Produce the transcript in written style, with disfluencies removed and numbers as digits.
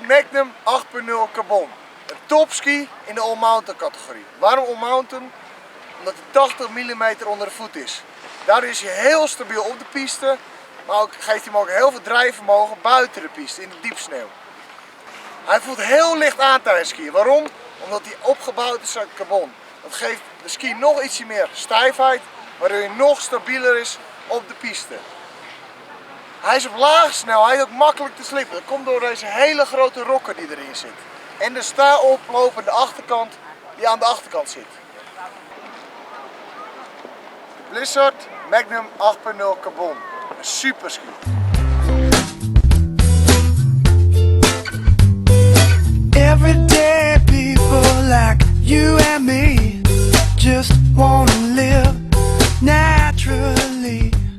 Magnum 8.0 Carbon. Een topski in de all-mountain categorie. Waarom all-mountain? Omdat hij 80 mm onder de voet is. Daardoor is hij heel stabiel op de piste, maar ook, geeft hij hem ook heel veel drijfvermogen buiten de piste, in de diepsneeuw. Hij voelt heel licht aan tijdens skiën. Waarom? Omdat hij opgebouwd is uit carbon. Dat geeft de ski nog ietsje meer stijfheid, waardoor hij nog stabieler is op de piste. Hij is op lage snelheid ook makkelijk te slippen. Dat komt door deze hele grote rokker die erin zit. En de stijl oplopende achterkant die aan de achterkant zit. Blizzard Magnum 8.0 Carbon. Een super ski. Everyday people like you and me just wanna